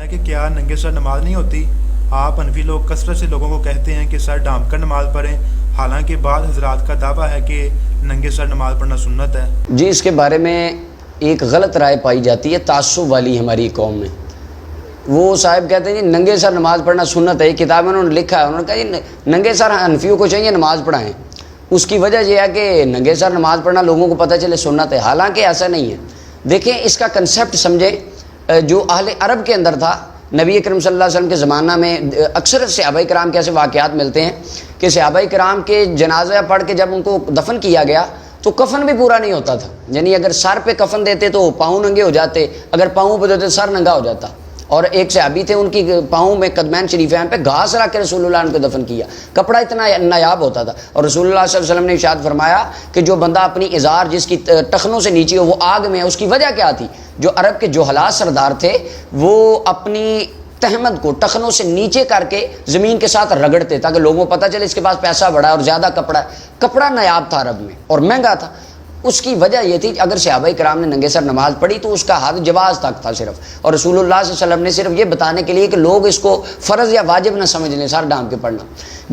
ہے کہ کیا ننگے سر نماز نہیں ہوتی؟ آپ حنفی لوگ کثرت سے لوگوں کو کہتے ہیں کہ سر ڈھانپ کر نماز پڑھیں، حالانکہ بعض حضرات کا دعویٰ ہے کہ ننگے سر نماز پڑھنا سنت ہے۔ جی، اس کے بارے میں ایک غلط رائے پائی جاتی ہے تعصب والی ہماری قوم میں۔ وہ صاحب کہتے ہیں جی ننگے سر نماز پڑھنا سنت ہے، یہ کتاب میں انہوں نے لکھا ہے، انہوں نے کہا جی ننگے سر حنفیوں کو چاہیے نماز پڑھائیں۔ اس کی وجہ یہ ہے کہ ننگے سر نماز پڑھنا لوگوں کو پتہ چلے سنت ہے، حالانکہ ایسا نہیں ہے۔ دیکھیں اس کا کنسیپٹ سمجھیں، جو اہل عرب کے اندر تھا نبی اکرم صلی اللہ علیہ وسلم کے زمانہ میں اکثر صحابہ کرام کے ایسے واقعات ملتے ہیں کہ صحابہ کرام کے جنازہ پڑھ کے جب ان کو دفن کیا گیا تو کفن بھی پورا نہیں ہوتا تھا، یعنی اگر سر پہ کفن دیتے تو پاؤں ننگے ہو جاتے، اگر پاؤں پہ دیتے سر ننگا ہو جاتا۔ اور ایک صحابی تھے، ان کی پاؤں میں قدمین شریفین پہ گھاس رکھ کے رسول اللہ نے کو دفن کیا، کپڑا اتنا نایاب ہوتا تھا، اور رسول اللہ صلی اللہ علیہ وسلم نے ارشاد فرمایا کہ جو بندہ اپنی ازار جس کی ٹخنوں سے نیچے ہو وہ آگ میں ہے۔ اس کی وجہ کیا تھی؟ جو عرب کے جوہلاء سردار تھے وہ اپنی تہمت کو ٹخنوں سے نیچے کر کے زمین کے ساتھ رگڑتے تاکہ لوگوں کو پتہ چلے اس کے پاس پیسہ بڑا ہے اور زیادہ کپڑا ہے۔ کپڑا نایاب تھا عرب میں اور مہنگا تھا۔ اس کی وجہ یہ تھی کہ اگر صحابہ کرام نے ننگے سر نماز پڑھی تو اس کا حد جواز تک تھا صرف، اور رسول اللہ صلی اللہ علیہ وسلم نے صرف یہ بتانے کے لیے کہ لوگ اس کو فرض یا واجب نہ سمجھ لیں سر ڈھانپ کے پڑھنا۔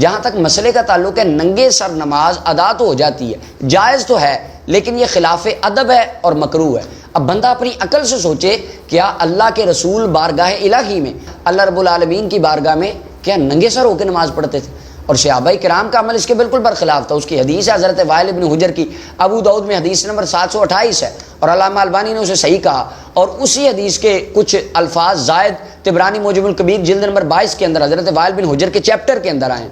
جہاں تک مسئلے کا تعلق ہے، ننگے سر نماز ادا تو ہو جاتی ہے، جائز تو ہے، لیکن یہ خلاف ادب ہے اور مکروہ ہے۔ اب بندہ اپنی عقل سے سوچے، کیا اللہ کے رسول بارگاہ الہی میں، اللہ رب العالمین کی بارگاہ میں کیا ننگے سر ہو کے نماز پڑھتے تھے؟ اور صحابہ کرام کا عمل اس کے بالکل برخلاف تھا۔ اس کی حدیث ہے حضرت وائل بن حجر کی، ابو داؤد میں حدیث نمبر 728 ہے، اور علامہ البانی نے اسے صحیح کہا، اور اسی حدیث کے کچھ الفاظ زائد طبرانی معجم الکبیر جلد نمبر 22 کے اندر حضرت وائل بن حجر کے چیپٹر کے اندر آئے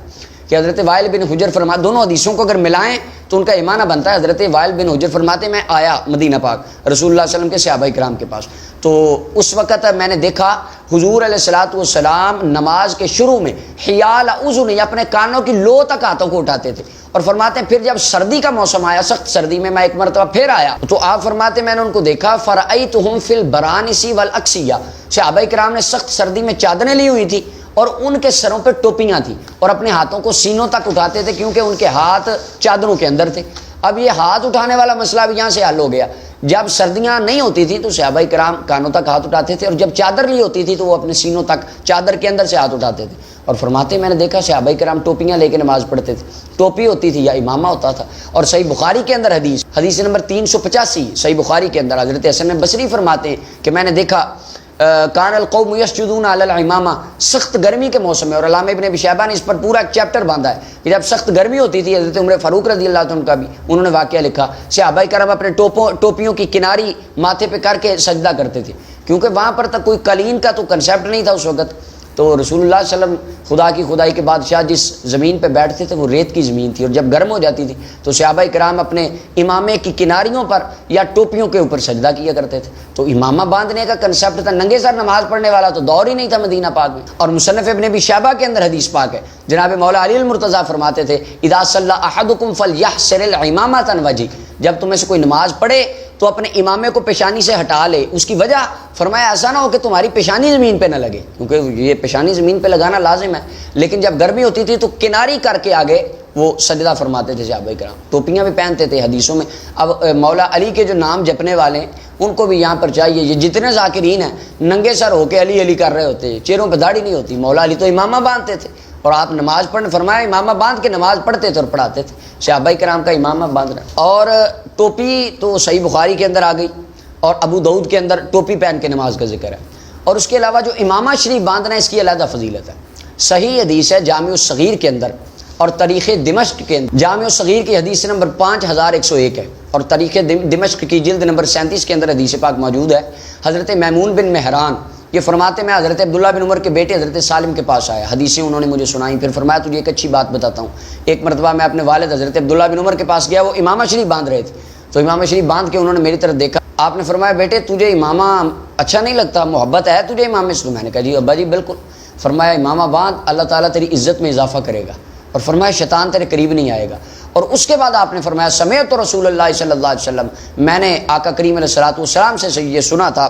کہ حضرت وائل بن حجر فرماتے، دونوں حدیثوں کو اگر ملائیں تو ان کا ایمانہ بنتا ہے۔ حضرت وائل بن حجر فرماتے میں آیا مدینہ پاک رسول اللہ صلی اللہ علیہ وسلم کے صحابہ کرام کے پاس، تو اس وقت میں نے دیکھا حضور علیہ الصلوۃ والسلام نماز کے شروع میں حیال اذن یا اپنے کانوں کی لو تک ہاتھوں کو اٹھاتے تھے، اور فرماتے ہیں پھر جب سردی کا موسم آیا، سخت سردی میں ایک مرتبہ پھر آیا تو آپ فرماتے میں نے ان کو دیکھا فرأیتہم فی البرانس والاکسیہ، صحابہ کرام نے سخت سردی میں چادریں لی ہوئی تھی اور ان کے سروں پہ ٹوپیاں تھیں، اور اپنے ہاتھوں کو سینوں تک اٹھاتے تھے کیونکہ ان کے ہاتھ چادروں کے اندر تھے۔ اب یہ ہاتھ اٹھانے والا مسئلہ بھی یہاں سے حل ہو گیا۔ جب سردیاں نہیں ہوتی تھی تو صحابہ کرام کانوں تک ہاتھ اٹھاتے تھے، اور جب چادر لی ہوتی تھی تو وہ اپنے سینوں تک چادر کے اندر سے ہاتھ اٹھاتے تھے، اور فرماتے میں نے دیکھا صحابہ کرام ٹوپیاں لے کے نماز پڑھتے تھے، ٹوپی ہوتی تھی یا امامہ ہوتا تھا۔ اور صحیح بخاری کے اندر حدیث نمبر 385 صحیح بخاری کے اندر حضرت حسن بصری فرماتے ہیں کہ میں نے دیکھا کان القوم یسجدون علی الامامہ، سخت گرمی کے موسم میں، اور علامہ ابن ابی شیبہ نے اس پر پورا ایک چیپٹر باندھا ہے کہ جب سخت گرمی ہوتی تھی حضرت عمر فاروق رضی اللہ عنہ کا بھی انہوں نے واقعہ لکھا، صحابہ کرام اپنے ٹوپیوں کی کناری ماتھے پہ کر کے سجدہ کرتے تھے، کیونکہ وہاں پر تک کوئی قالین کا تو کنسیپٹ نہیں تھا اس وقت۔ تو رسول اللہ صلی اللہ علیہ وسلم خدا کی خدائی کے بادشاہ جس زمین پہ بیٹھتے تھے وہ ریت کی زمین تھی، اور جب گرم ہو جاتی تھی تو صحابہ کرام اپنے امامے کی کناریوں پر یا ٹوپیوں کے اوپر سجدہ کیا کرتے تھے۔ تو امامہ باندھنے کا کنسیپٹ تھا، ننگے سر نماز پڑھنے والا تو دور ہی نہیں تھا مدینہ پاک میں۔ اور مصنف ابن ابی شیبہ کے اندر حدیث پاک ہے، جناب مولا علی المرتضیٰ فرماتے تھے اذا صلی احدکم فلیحسر العمامۃ عن وجہہ، جب تمہیں سے کوئی نماز پڑھے تو اپنے امامے کو پیشانی سے ہٹا لے۔ اس کی وجہ فرمایا ایسا نہ ہو کہ تمہاری پیشانی زمین پہ نہ لگے، کیونکہ یہ پیشانی زمین پہ لگانا لازم ہے، لیکن جب گرمی ہوتی تھی تو کناری کر کے آگے وہ سجدہ فرماتے تھے صحابہ کرام، ٹوپیاں بھی پہنتے تھے حدیثوں میں۔ اب مولا علی کے جو نام جپنے والے ہیں ان کو بھی یہاں پر چاہیے، یہ جتنے ذاکرین ہیں ننگے سر ہو کے علی علی کر رہے ہوتے ہیں، چہروں پہ داڑھی نہیں ہوتی۔ مولا علی تو امامہ باندھتے تھے، اور آپ نماز پڑھنے فرمایا امامہ باندھ کے نماز پڑھتے تھے اور پڑھاتے تھے، صحابہ کرام کا امامہ باندھنا۔ اور ٹوپی تو صحیح بخاری کے اندر آ گئی، اور ابو داؤد کے اندر ٹوپی پہن کے نماز کا ذکر ہے۔ اور اس کے علاوہ جو امامہ شریف باندھنا ہے اس کی علیحدہ فضیلت ہے۔ صحیح حدیث ہے جامع الصغیر کے اندر اور تاریخ دمشق کے اندر، جامع الصغیر کی حدیث نمبر 5101 ہے، اور تاریخ دمشق کی جلد نمبر 37 کے اندر حدیث پاک موجود ہے۔ حضرت میمون بن مہران یہ فرماتے میں حضرت عبداللہ بن عمر کے بیٹے حضرت سالم کے پاس آیا، حدیثیں انہوں نے مجھے سنائیں، پھر فرمایا تجھے ایک اچھی بات بتاتا ہوں۔ ایک مرتبہ میں اپنے والد حضرت عبداللہ بن عمر کے پاس گیا، وہ امامہ شریف باندھ رہے تھے، تو امامہ شریف باندھ کے انہوں نے میری طرف دیکھا، آپ نے فرمایا بیٹے تجھے امامہ اچھا نہیں لگتا، محبت ہے تجھے امامے سے؟ تو میں نے کہا جی ابا جی بالکل۔ فرمایا امامہ باندھ، اللہ تعالیٰ تیری عزت میں اضافہ کرے گا، اور فرمایا شیطان تیرے قریب نہیں آئے گا۔ اور اس کے بعد آپ نے فرمایا سمعت رسول اللہ صلی اللہ علیہ وسلم، میں نے آقا کریم علیہ الصلوۃ والسلام سے یہ سنا تھا،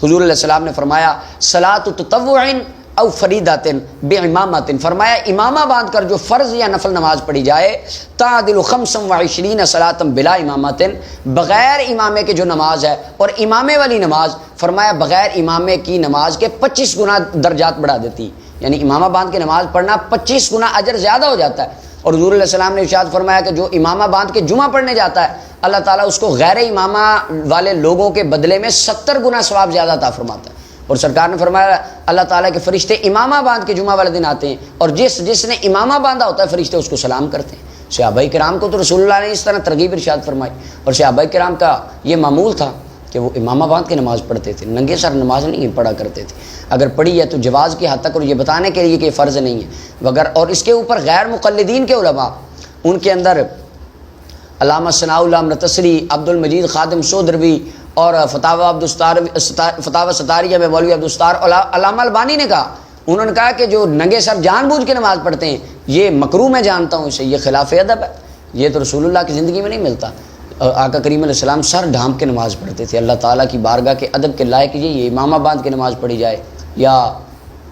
حضور علیہ السلام نے فرمایا صلاۃ تطوع او فریداتن بے اماماتن، فرمایا امامہ باندھ کر جو فرض یا نفل نماز پڑھی جائے، تعدل 25 صلاۃ بلا اماماتن، بغیر امامے کے جو نماز ہے، اور امامے والی نماز فرمایا بغیر امامے کی نماز کے 25 گنا درجات بڑھا دیتی، یعنی امامہ باندھ کے نماز پڑھنا 25 گنا اجر زیادہ ہو جاتا ہے۔ اور حضور علیہ السلام نے ارشاد فرمایا کہ جو امامہ باندھ کے جمعہ پڑھنے جاتا ہے، اللہ تعالیٰ اس کو غیر امامہ والے لوگوں کے بدلے میں 70 گنا ثواب زیادہ عطا فرماتا ہے۔ اور سرکار نے فرمایا اللہ تعالیٰ کے فرشتے امامہ باندھ کے جمعہ والے دن آتے ہیں، اور جس نے امامہ باندھا ہوتا ہے فرشتے اس کو سلام کرتے ہیں۔ صحابہ کرام کو تو رسول اللہ نے اس طرح ترغیب ارشاد فرمائی، اور صحابہ کرام کا یہ معمول تھا کہ وہ امامہ باندھ کے نماز پڑھتے تھے، ننگے سر نماز نہیں پڑھا کرتے تھے۔ اگر پڑھی ہے تو جواز کی حد تک، اور یہ بتانے کے لیے کہ یہ فرض نہیں ہے وغیرہ۔ اور اس کے اوپر غیر مقلدین کے علماء، ان کے اندر علامہ ثناء اللہ مرتصری، عبد المجید خادم سودروی، اور فتاوی ستاریہ میں مولوی عبدالستار، علامہ البانی نے کہا، انہوں نے کہا کہ جو ننگے سر جان بوجھ کے نماز پڑھتے ہیں یہ مکروہ میں جانتا ہوں اسے، یہ خلاف ادب ہے، یہ تو رسول اللہ کی زندگی میں نہیں ملتا۔ آقا کریم علیہ السلام سر ڈھانپ کے نماز پڑھتے تھے، اللہ تعالیٰ کی بارگاہ کے ادب کے لائق یہ امامہ باندھ کے نماز پڑھی جائے یا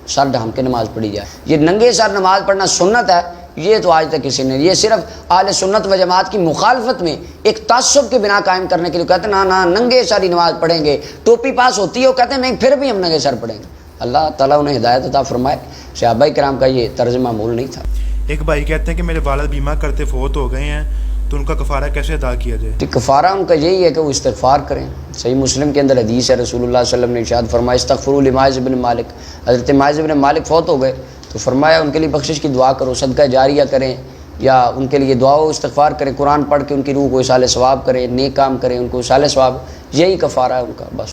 سر ڈھانپ کے نماز پڑھی جائے۔ یہ ننگے سر نماز پڑھنا سنت ہے، یہ تو آج تک کسی نے، یہ صرف اہل سنت و جماعت کی مخالفت میں ایک تعصب کے بنا قائم کرنے کے لیے کہتے ہیں نا ننگے سر ہی نماز پڑھیں گے، ٹوپی پاس ہوتی ہے وہ کہتے ہیں نہیں پھر بھی ہم ننگے سر پڑھیں گے۔ اللہ تعالیٰ انہیں ہدایت عطا فرمائے۔ صحابہ کرام کا یہ طرز معمول نہیں تھا۔ ایک بھائی کہتے ہیں کہ میرے والد بیمہ کرتے فوت ہو گئے ہیں، تو ان کا کفارہ کیسے ادا کیا جائے؟ تو کفارہ ان کا یہی ہے کہ وہ استغفار کریں۔ صحیح مسلم کے اندر حدیث ہے، رسول اللہ صلی اللہ علیہ وسلم نے ارشاد فرمایا استغفروا لماعز بن مالک، حضرت ماعز بن مالک فوت ہو گئے تو فرمایا ان کے لیے بخشش کی دعا کرو، صدقہ جاریہ کریں، یا ان کے لیے دعا و استغفار کریں، قرآن پڑھ کے ان کی روح کو اصالہ ثواب کریں، نیک کام کریں، ان کو اصالہ ثواب، یہی کفارہ ہے ان کا بس۔